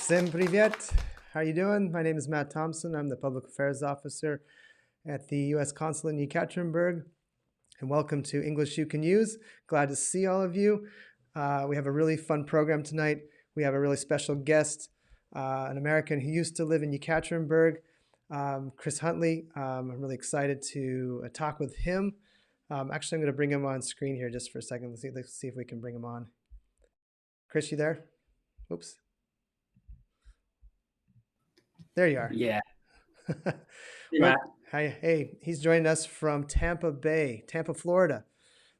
Всем привет! How are you doing? My name is Matt Thompson. I'm the Public Affairs Officer at the U.S. Consulate in Екатеринburg. And welcome to English You Can Use. Glad to see all of you. We have a really fun program tonight. We have a really special guest, an American who used to live in Екатеринburg, Chris Huntley. I'm really excited to talk with him. Actually, I'm going to bring him on screen here just for a second. Let's see if we can bring him on. Chris, you there? Oops. There you are. Yeah. Well, hi, hey, he's joining us from Tampa Bay, Tampa, Florida.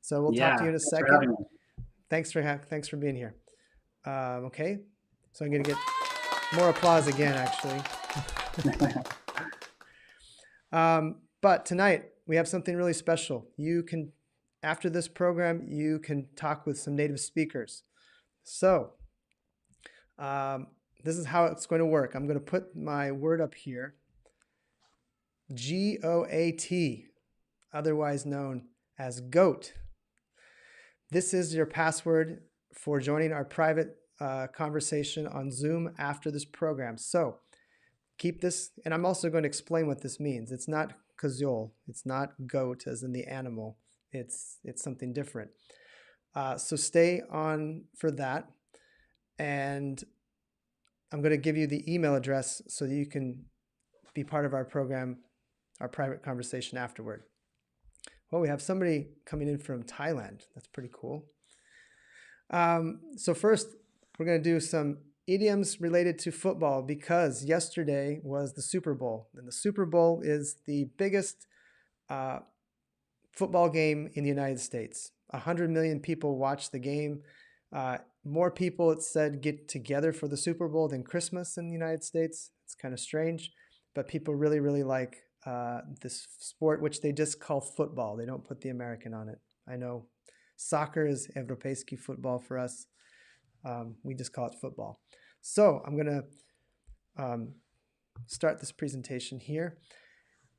So we'll talk to you in a second. Thanks for being here. Okay, so I'm going to get more applause again, actually. But tonight we have something really special. You can, after this program, you can talk with some native speakers. So this is how it's going to work. I'm going to put my word up here. GOAT, otherwise known as GOAT. This is your password for joining our private conversation on Zoom after this program. So keep this, and I'm also going to explain what this means. It's not kazol. It's not goat as in the animal. It's something different. So stay on for that. And I'm going to give you the email address so that you can be part of our program, our private conversation afterward. Well, we have somebody coming in from Thailand. That's pretty cool. So first, we're going to do some idioms related to football because yesterday was the Super Bowl. And the Super Bowl is the biggest football game in the United States. 100 million people watch the game. More people, it said, get together for the Super Bowl than Christmas in the United States. It's kind of strange, but people really, really like this sport, which they just call football. They don't put the American on it. I know soccer is европейский football for us. We just call it football. So I'm going to start this presentation here.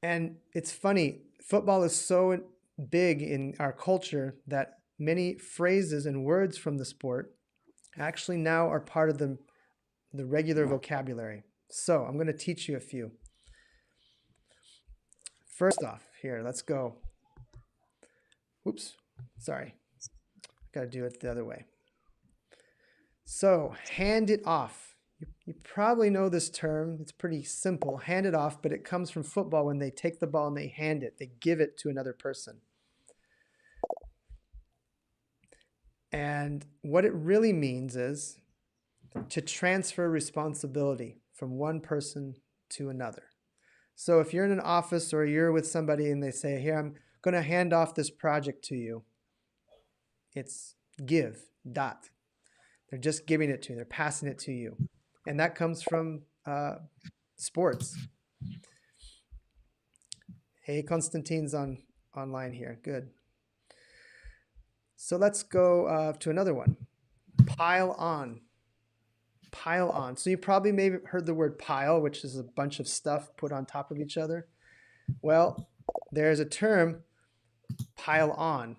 And it's funny, football is so big in our culture that many phrases and words from the sport actually now are part of the regular vocabulary. So I'm going to teach you a few. First off, here, let's go. Oops, sorry. Got to do it the other way. So, hand it off. You probably know this term. It's pretty simple. Hand it off, but it comes from football when they take the ball and they hand it. They give it to another person. And what it really means is to transfer responsibility from one person to another. So if you're in an office or you're with somebody and they say, here, I'm going to hand off this project to you. It's give, dat. They're just giving it to you. They're passing it to you. And that comes from sports. Hey, Konstantin's online here. Good. So let's go to another one. Pile on. Pile on. So you probably may have heard the word pile, which is a bunch of stuff put on top of each other. Well, there's a term, pile on.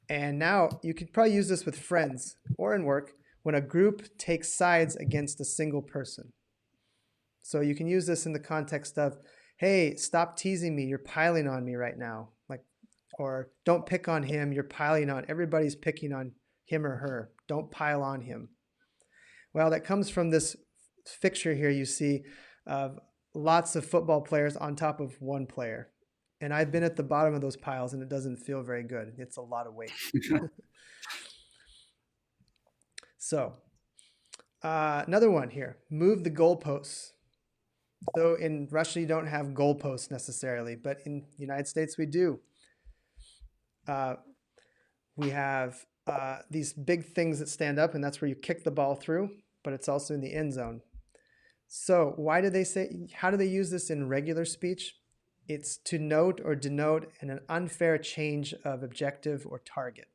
And now you could probably use this with friends or in work when a group takes sides against a single person. So you can use this in the context of, hey, stop teasing me. You're piling on me right now. Or don't pick on him. You're piling on. Everybody's picking on him or her. Don't pile on him. Well, that comes from this picture here you see of lots of football players on top of one player. And I've been at the bottom of those piles and it doesn't feel very good. It's a lot of weight. So another one here, move the goalposts. So in Russia, you don't have goalposts necessarily, but in the United States, we do. We have these big things that stand up, and that's where you kick the ball through, but it's also in the end zone. So why do they say, how do they use this in regular speech? It's to note or denote an unfair change of objective or target.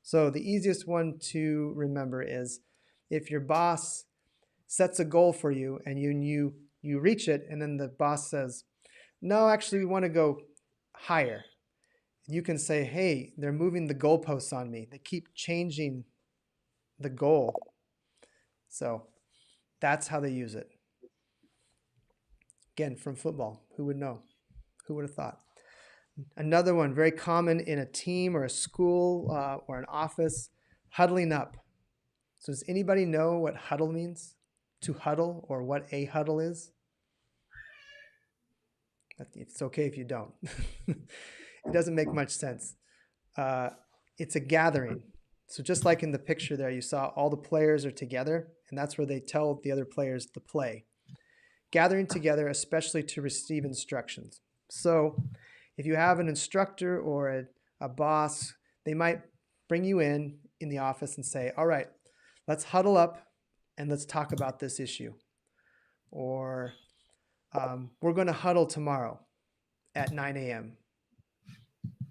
So the easiest one to remember is if your boss sets a goal for you and you reach it, and then the boss says, no, actually we want to go higher. You can say, hey, they're moving the goalposts on me. They keep changing the goal. So That's how they use it. Again, from football. Who would know? Who would have thought? Another one, very common in a team or a school or an office, huddling up. So does anybody know what huddle means? To huddle, or what a huddle is? It's okay if you don't. It doesn't make much sense. It's a gathering. So just like in the picture there, you saw all the players are together, and that's where they tell the other players to play. Gathering together, especially to receive instructions. So if you have an instructor or a boss, they might bring you in the office and say, all right, let's huddle up and let's talk about this issue. Or we're going to huddle tomorrow at 9 a.m.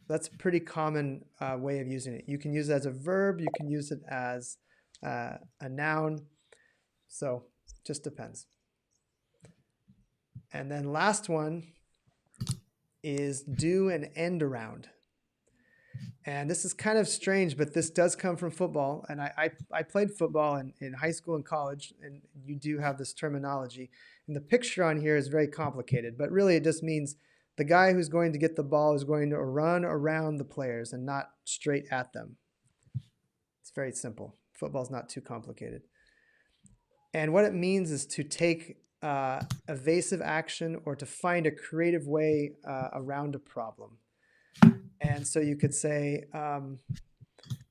That's a pretty common way of using it. You can use it as a verb. You can use it as a noun. So it just depends. And then last one is do an end around. And this is kind of strange, but this does come from football. And I played football in high school and college, and you do have this terminology. And the picture on here is very complicated, but really it just means the guy who's going to get the ball is going to run around the players and not straight at them. It's very simple. Football's not too complicated. And what it means is to take evasive action or to find a creative way around a problem. And so you could say,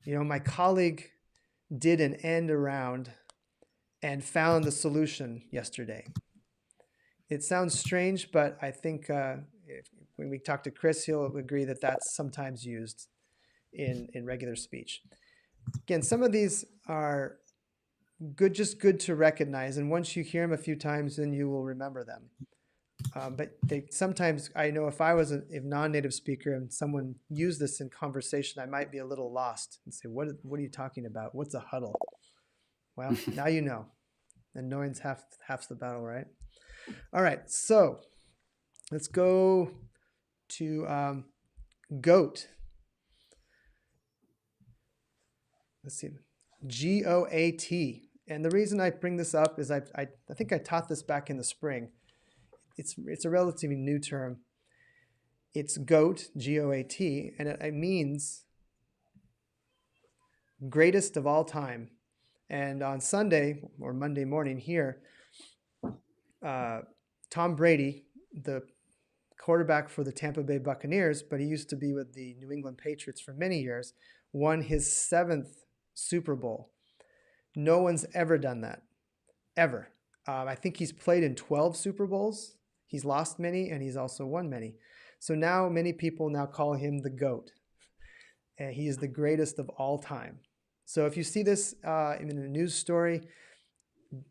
my colleague did an end around and found the solution yesterday. It sounds strange, but I think when we talk to Chris, he'll agree that that's sometimes used in regular speech. Again, some of these are just good to recognize, and once you hear them a few times, then you will remember them. But sometimes, I know if I was a non-native speaker and someone used this in conversation, I might be a little lost and say, what are you talking about? What's a huddle? Well, now you know. And knowing's half the battle, right? All right, so let's go to goat. Let's see, G-O-A-T. And the reason I bring this up is I think I taught this back in the spring. It's a relatively new term. It's goat, G-O-A-T, and it means greatest of all time. And on Sunday or Monday morning here, Tom Brady, the quarterback for the Tampa Bay Buccaneers, but he used to be with the New England Patriots for many years, won his 7th Super Bowl. No one's ever done that, ever. I think he's played in 12 Super Bowls. He's lost many, and he's also won many. So now many people now call him the GOAT. And he is the greatest of all time. So if you see this in a news story,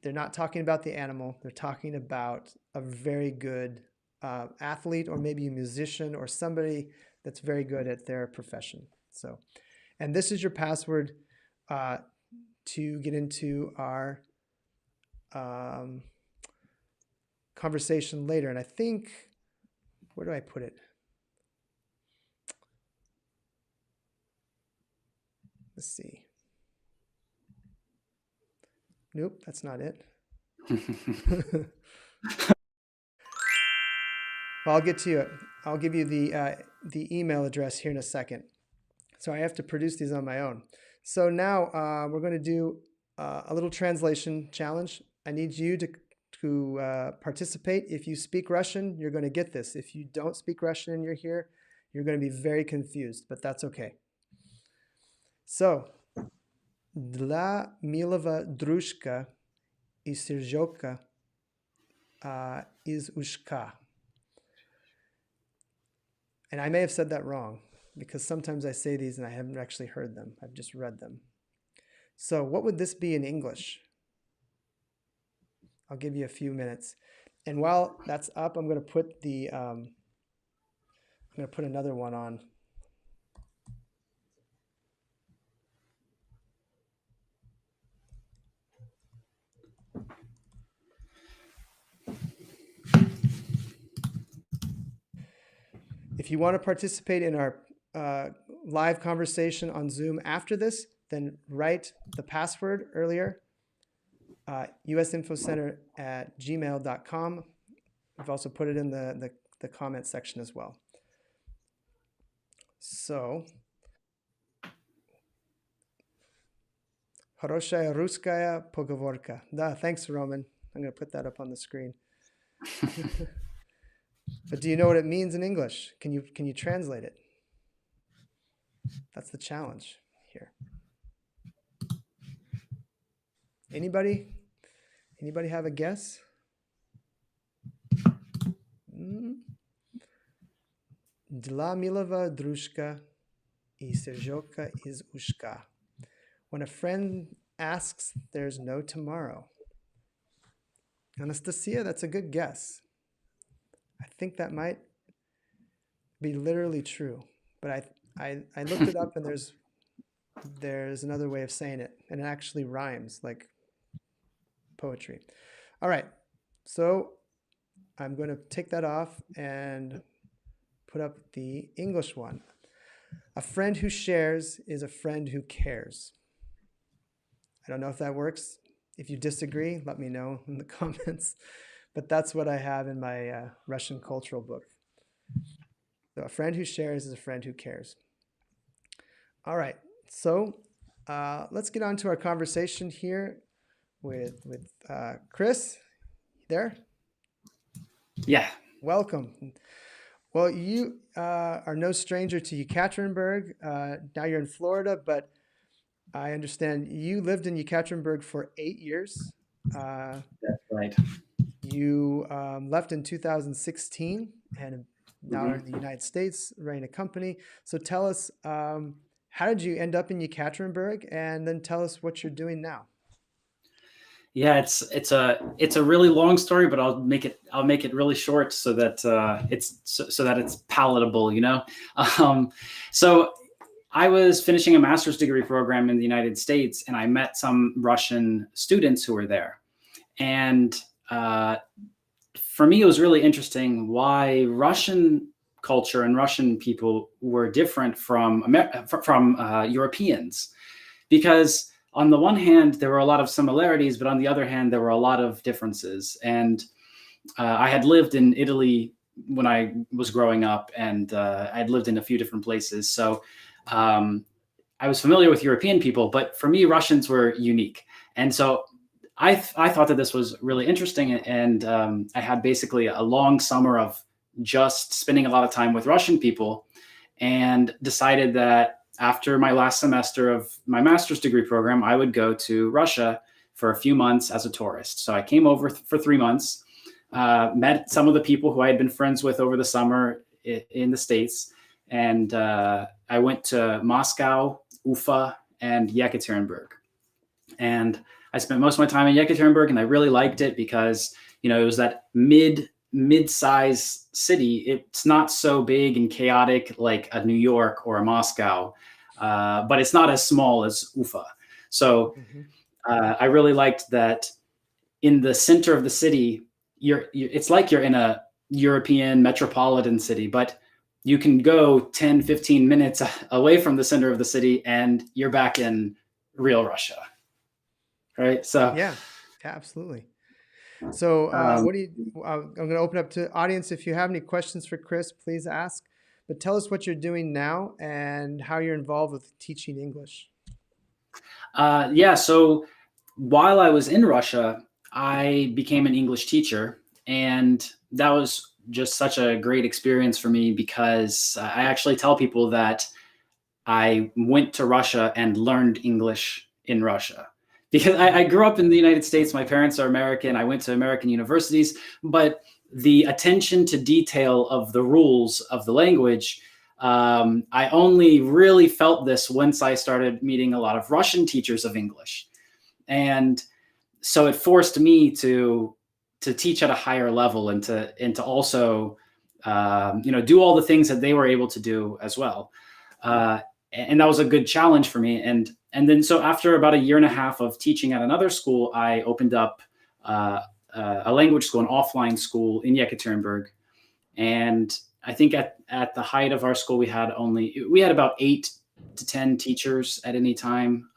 they're not talking about the animal. They're talking about a very good athlete, or maybe a musician, or somebody that's very good at their profession. So, and this is your password to get into our conversation later. And I think, where do I put it? Let's see. Nope, that's not it. Well, I'll get to it. I'll give you the email address here in a second. So I have to produce these on my own. So now we're going to do a little translation challenge. I need you to participate. If you speak Russian, you're going to get this. If you don't speak Russian and you're here, you're going to be very confused, but that's okay. So, dla milого дружка и сережка из ушка. And I may have said that wrong, because sometimes I say these and I haven't actually heard them. I've just read them. So what would this be in English? I'll give you a few minutes. And while that's up, I'm going to put another one on. If you want to participate in our live conversation on Zoom after this, then write the password earlier usinfocenter@gmail.com. I've also put it in the comment section as well. So, Хорошая русская поговорка. Да, thanks, Roman. I'm going to put that up on the screen. But do you know what it means in English? Can you translate it? That's the challenge here. Anybody have a guess? Dla milova družka I Serjoka iz uška. When a friend asks, there's no tomorrow. Anastasia, that's a good guess. I think that might be literally true, but I looked it up and there's another way of saying it, and it actually rhymes like poetry. All right, so I'm going to take that off and put up the English one. A friend who shares is a friend who cares. I don't know if that works. If you disagree, let me know in the comments. But that's what I have in my Russian cultural book. So a friend who shares is a friend who cares. All right, so let's get on to our conversation here with Chris. There? Yeah. Welcome. Well, you are no stranger to Yekaterinburg. Now you're in Florida, but I understand you lived in Yekaterinburg for 8 years. That's right. You left in 2016 and now are in the United States running a company. So tell us, how did you end up in Yekaterinburg? And then tell us what you're doing now. Yeah, it's a really long story, but I'll make it really short so that it's palatable, you know. So I was finishing a master's degree program in the United States, and I met some Russian students who were there, and for me, it was really interesting why Russian culture and Russian people were different from Europeans, because on the one hand, there were a lot of similarities, but on the other hand, there were a lot of differences. And I had lived in Italy when I was growing up, and I'd lived in a few different places. So I was familiar with European people, but for me, Russians were unique. And so I thought that this was really interesting. And I had basically a long summer of just spending a lot of time with Russian people, and decided that after my last semester of my master's degree program, I would go to Russia for a few months as a tourist. So I came over for 3 months, met some of the people who I had been friends with over the summer in the States. And I went to Moscow, Ufa, and Yekaterinburg. And I spent most of my time in Yekaterinburg, and I really liked it because, you know, it was that mid-size city. It's not so big and chaotic like a New York or a Moscow, but it's not as small as Ufa. So I really liked that in the center of the city, it's like you're in a European metropolitan city, but you can go 10, 15 minutes away from the center of the city and you're back in real Russia. Right? So yeah, absolutely. So I'm going to open up to audience. If you have any questions for Chris, please ask. But tell us what you're doing now and how you're involved with teaching English. Yeah, so while I was in Russia, I became an English teacher, and that was just such a great experience for me because I actually tell people that I went to Russia and learned English in Russia. Because I grew up in the United States. My parents are American. I went to American universities, but the attention to detail of the rules of the language, I only really felt this once I started meeting a lot of Russian teachers of English. And so it forced me to teach at a higher level and to also, do all the things that they were able to do as well. And that was a good challenge for me. And then so after about 1.5 years of teaching at another school, I opened up a language school, an offline school in Yekaterinburg. And I think at the height of our school, we had about 8 to 10 teachers at any time.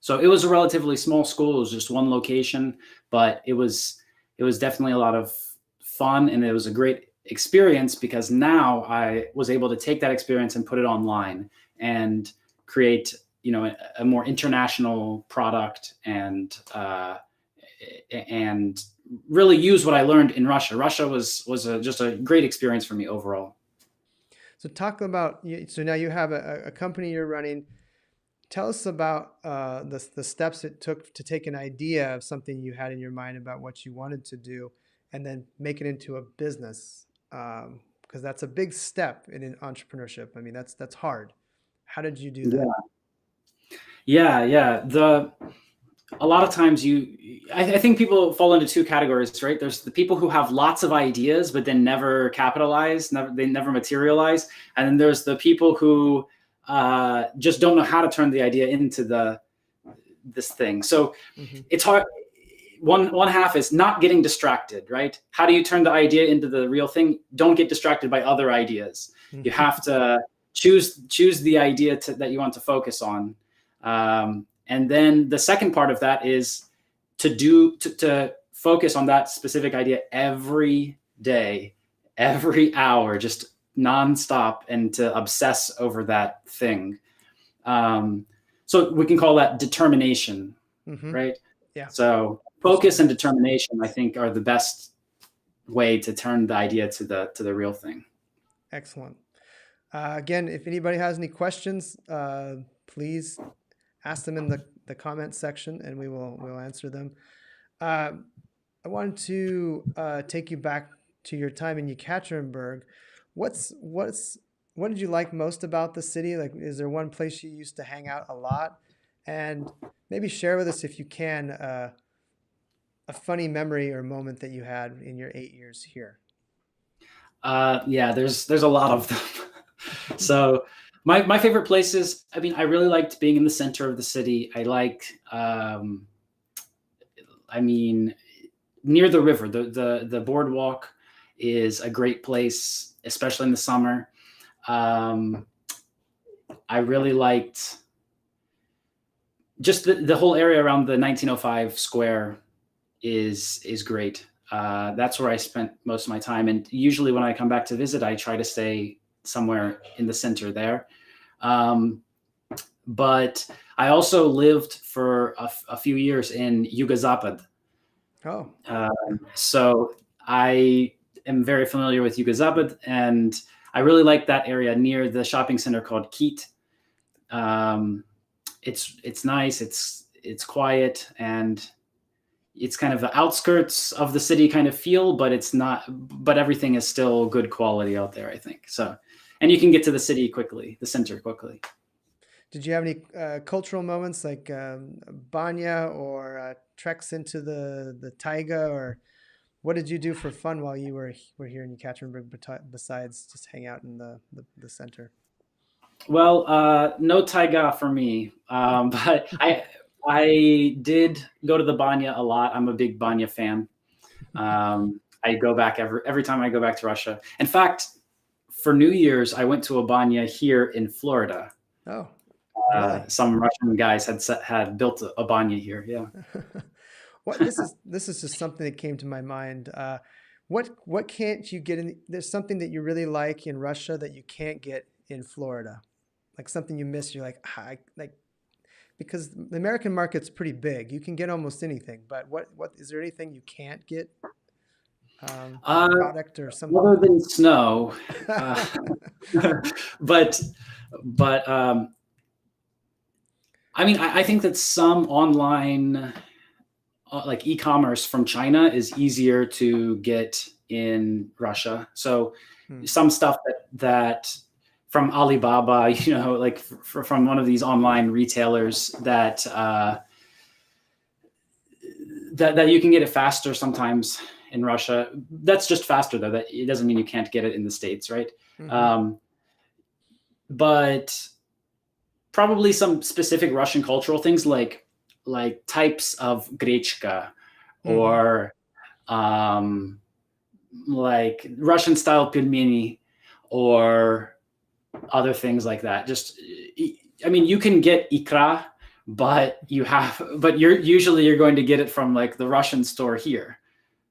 So it was a relatively small school. It was just one location, but it was definitely a lot of fun, and it was a great experience because now I was able to take that experience and put it online and create, a more international product and really use what I learned in Russia. Russia was just a great experience for me overall. So talk about, so now you have a company you're running. Tell us about the steps it took to take an idea of something you had in your mind about what you wanted to do and then make it into a business. Because that's a big step in entrepreneurship. I mean, that's hard. How did you do that? Yeah. A lot of times I think people fall into two categories, right? There's the people who have lots of ideas, but then never capitalize, they never materialize. And then there's the people who just don't know how to turn the idea into this thing. So it's hard. One half is not getting distracted, right? How do you turn the idea into the real thing? Don't get distracted by other ideas. You have to choose the idea that you want to focus on. And then the second part of that is to focus on that specific idea every day, every hour, just nonstop, and to obsess over that thing. So we can call that determination, right? Yeah. So focus and determination, I think, are the best way to turn the idea to the real thing. Excellent. Again, if anybody has any questions, please ask them in the comment section, and we'll answer them. I wanted to take you back to your time in Yekaterinburg. What did you like most about the city? Like, is there one place you used to hang out a lot? And maybe share with us, if you can, a funny memory or moment that you had in your 8 years here. Yeah, there's a lot of them. So my favorite places, I mean, I really liked being in the center of the city. I liked, near the river, the boardwalk is a great place, especially in the summer. I really liked just the whole area around the 1905 square is great. That's where I spent most of my time. And usually when I come back to visit, I try to stay somewhere in the center there. But I also lived for a few years in Yugo-Zapad. Oh. So I am very familiar with Yugo-Zapad, and I really like that area near the shopping center called Kit. It's nice. It's quiet, and it's kind of the outskirts of the city kind of feel, but but everything is still good quality out there, I think. So, and you can get to the center quickly. Did you have any cultural moments like banya or treks into the taiga, or what did you do for fun while you were here in Yekaterinburg besides just hang out in the center? Well, no taiga for me, but I did go to the banya a lot. I'm a big banya fan. I go back every time I go back to Russia. In fact, for New Year's, I went to a banya here in Florida. Oh, really? Some Russian guys had built a banya here. Yeah. What this is just something that came to my mind. What can't you get in? There's something that you really like in Russia that you can't get in Florida, like something you miss. You're like, because the American market's pretty big. You can get almost anything, but what is there anything you can't get? Product or something other than snow, but I mean, I think that some online like e-commerce from China is easier to get in Russia. So some stuff that from Alibaba, like from one of these online retailers that you can get it faster sometimes in Russia. That's just faster though. That it doesn't mean you can't get it in the States, right? But probably some specific Russian cultural things like types of grechka or like Russian style pelmeni or other things like that. Just, I mean, you can get ikra but you're going to get it from like the Russian store here.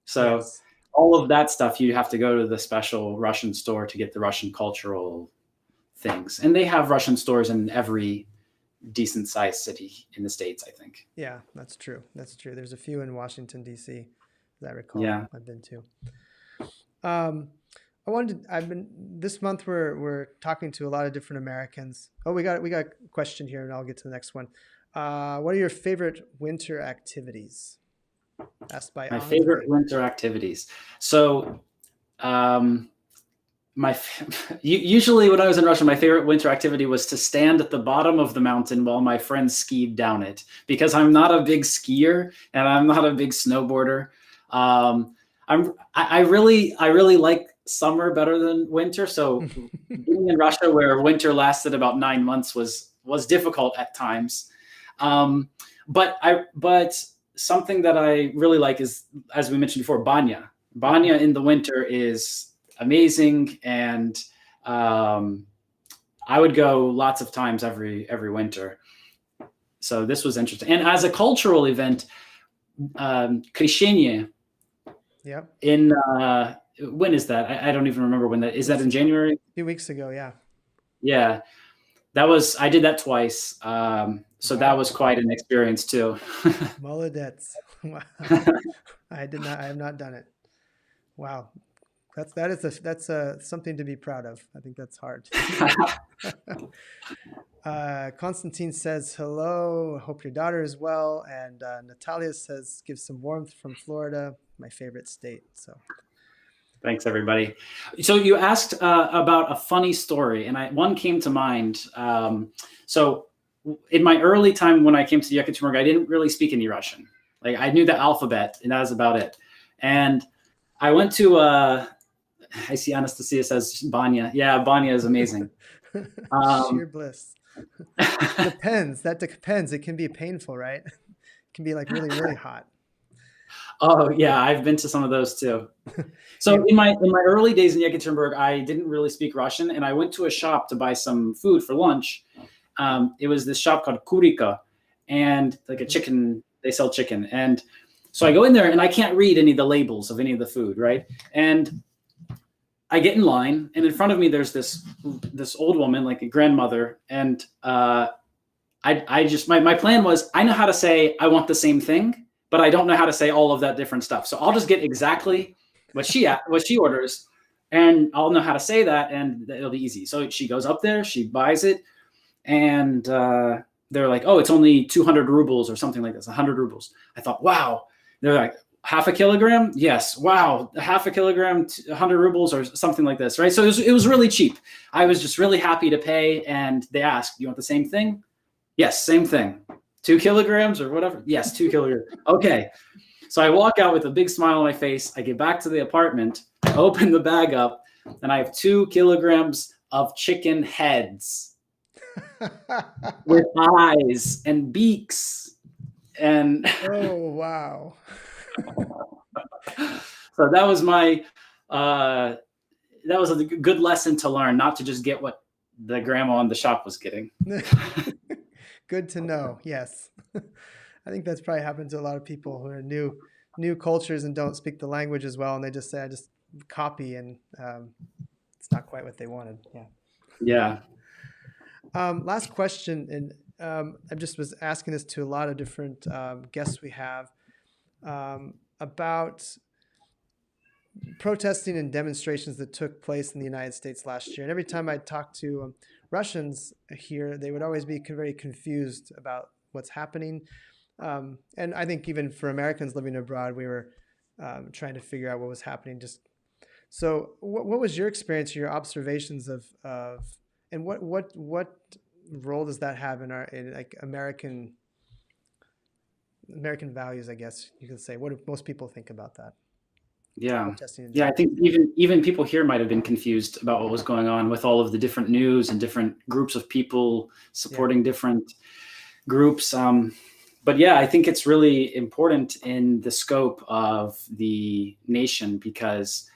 So Yes. all of that stuff, you have to go to the special Russian store to get the Russian cultural things. And they have Russian stores in every decent sized city in the States, I think. Yeah, that's true. That's true. There's a few in Washington, D.C., as I recall. Yeah. I've been to. This month we're talking to a lot of different Americans. Oh, we got a question here, and I'll get to the next one. What are your favorite winter activities? Asked by My Andre. favorite winter activities. So, usually when I was in Russia, my favorite winter activity was to stand at the bottom of the mountain while my friends skied down it, because I'm not a big skier and I'm not a big snowboarder. I really like summer better than winter. So being in Russia where winter lasted about 9 months was difficult at times. But something that I really like is, as we mentioned before, banya. Banya in the winter is amazing, and I would go lots of times every winter. So this was interesting. And as a cultural event, Krещение. Yep. In when is that? I don't even remember when that is. That in January? A few weeks ago, yeah. Yeah, I did that twice. So that was quite an experience too. Molodets. Wow. I have not done it. Wow. That's something to be proud of. I think that's hard. Constantine says hello. Hope your daughter is well. And Natalia says give some warmth from Florida, my favorite state. So thanks, everybody. So you asked about a funny story, and one came to mind. So in my early time when I came to Yekaterinburg, I didn't really speak any Russian. Like I knew the alphabet, and that was about it. And I went to I see Anastasia says Banya. Yeah, Banya is amazing. Sheer bliss. Depends. That depends. It can be painful, right? It can be like really, really hot. Oh yeah, I've been to some of those too. So in my early days in Yekaterinburg, I didn't really speak Russian, and I went to a shop to buy some food for lunch. It was this shop called Kurika, and like a chicken. They sell chicken, and so I go in there, and I can't read any of the labels of any of the food, right? And I get in line, and in front of me, there's this old woman, like a grandmother, and I just my plan was I know how to say I want the same thing, but I don't know how to say all of that different stuff. So I'll just get exactly what she orders, and I'll know how to say that, and it'll be easy. So she goes up there, she buys it, and they're like, oh, it's only 200 rubles or something like this, 100 rubles. I thought, wow. They're like, half a kilogram? Yes. Wow. Half a kilogram, 100 rubles or something like this, right? So it was really cheap. I was just really happy to pay. And they asked, do you want the same thing? Yes, same thing. 2 kilograms or whatever? Yes, 2 kilograms. Okay. So I walk out with a big smile on my face. I get back to the apartment, I open the bag up, and I have 2 kilograms of chicken heads with eyes and beaks. And oh, wow. So that was a good lesson to learn, not to just get what the grandma in the shop was getting. Good to know. Yes. I think that's probably happened to a lot of people who are new cultures and don't speak the language as well. And they just say, I just copy, and it's not quite what they wanted. Yeah. Yeah. Last question. And I just was asking this to a lot of different guests we have about protesting and demonstrations that took place in the United States last year. And every time I talked to Russians here, they would always be very confused about what's happening. And I think even for Americans living abroad, we were trying to figure out what was happening. So what was your experience, your observations of and what role does that have in like American values, I guess you could say? What do most people think about that? Yeah. Yeah. I think even people here might have been confused about what was going on with all of the different news and different groups of people supporting different groups. But yeah, I think it's really important in the scope of the nation because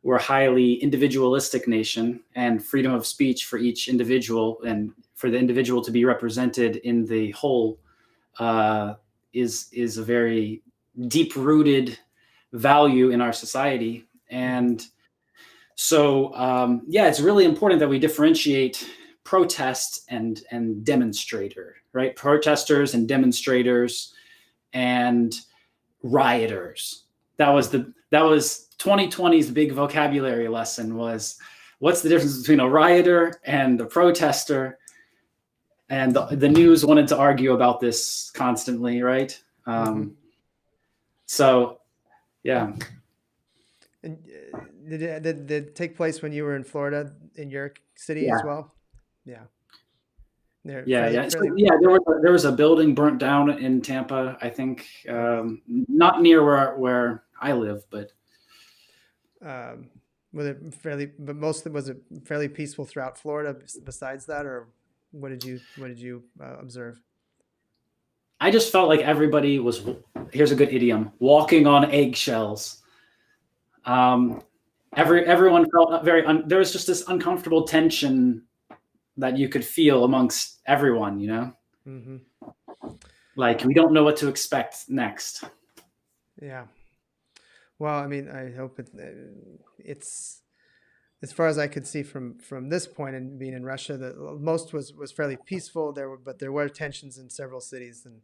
we're a highly individualistic nation, and freedom of speech for each individual and for the individual to be represented in the whole is a very deep-rooted value in our society. And so, yeah, it's really important that we differentiate protest and demonstrator, right? Protesters and demonstrators and rioters. That was 2020's big vocabulary lesson, was what's the difference between a rioter and a protester? And the news wanted to argue about this constantly, right? So, yeah. And did it take place when you were in Florida, in your city as well? Yeah. So, there was a building burnt down in Tampa, I think, not near where I live, but was it fairly peaceful throughout Florida besides that, or what did you observe? I just felt like everybody was, here's a good idiom, walking on eggshells. Everyone felt there was just this uncomfortable tension that you could feel amongst everyone, you know? Like, we don't know what to expect next. Yeah. Well, I mean, I hope it's, as far as I could see from this point and being in Russia, that most was fairly peaceful. But there were tensions in several cities, and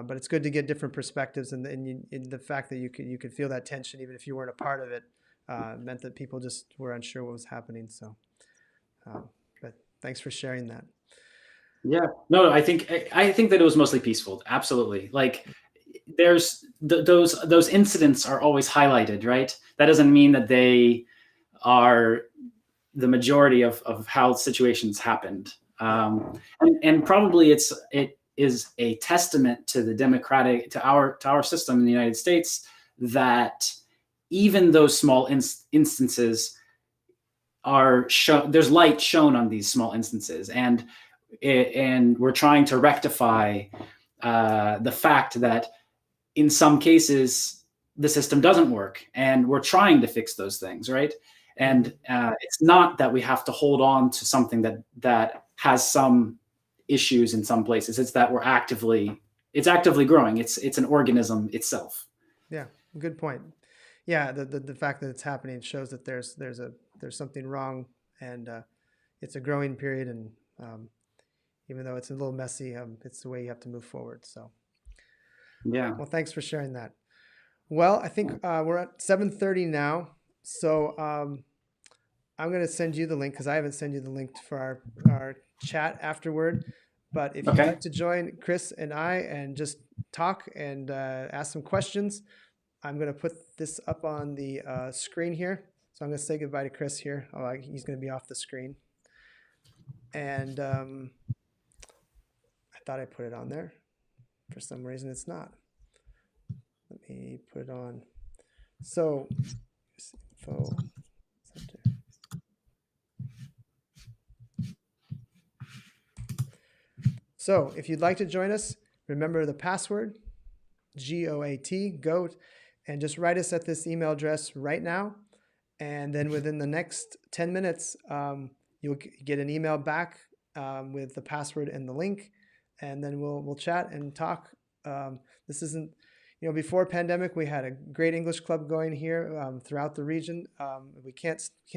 but it's good to get different perspectives, and the fact that you could feel that tension even if you weren't a part of it meant that people just were unsure what was happening. So, but thanks for sharing that. Yeah, no, I think that it was mostly peaceful. Absolutely. Like, there's those incidents are always highlighted, right? That doesn't mean that they are the majority of how situations happened. And probably it is a testament to the to our system in the United States, that even those small instances are shown, there's light shown on these small instances, and we're trying to rectify the fact that in some cases the system doesn't work, and we're trying to fix those things, right? And it's not that we have to hold on to something that has some issues in some places. It's that it's actively growing. It's an organism itself. Yeah, good point. Yeah, the fact that it's happening shows that there's something wrong, and it's a growing period, and even though it's a little messy, it's the way you have to move forward. So, yeah. Well, thanks for sharing that. Well, I think we're at 7:30 now, so I'm going to send you the link, because I haven't sent you the link for our chat afterward. But if you'd like to join Chris and I and just talk and ask some questions, I'm going to put this up on the screen here. So I'm going to say goodbye to Chris here. Oh, he's going to be off the screen. And I thought I put it on there. For some reason, it's not. Let me put it on. So, info center. So if you'd like to join us, remember the password, GOAT, and just write us at this email address right now. And then within the next 10 minutes, you'll get an email back with the password and the link, and then we'll chat and talk. This isn't, before pandemic, we had a great English club going here throughout the region. We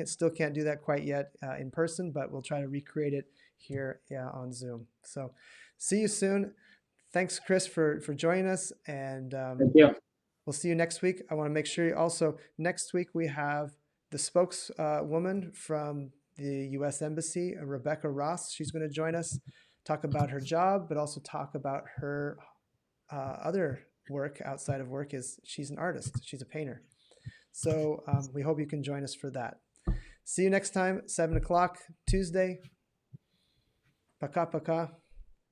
still can't do that quite yet in person, but we'll try to recreate it here on Zoom. So see you soon. Thanks, Chris, for joining us, and thank you. We'll see you next week. I want to make sure also next week we have the spokeswoman from the U.S. Embassy, Rebecca Ross. She's going to join us, talk about her job, but also talk about her other work outside of work. She's an artist. She's a painter. So we hope you can join us for that. See you next time, 7 o'clock Tuesday. Paka.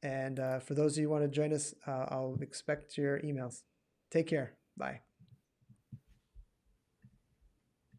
And for those of you who want to join us, I'll expect your emails. Take care. Bye.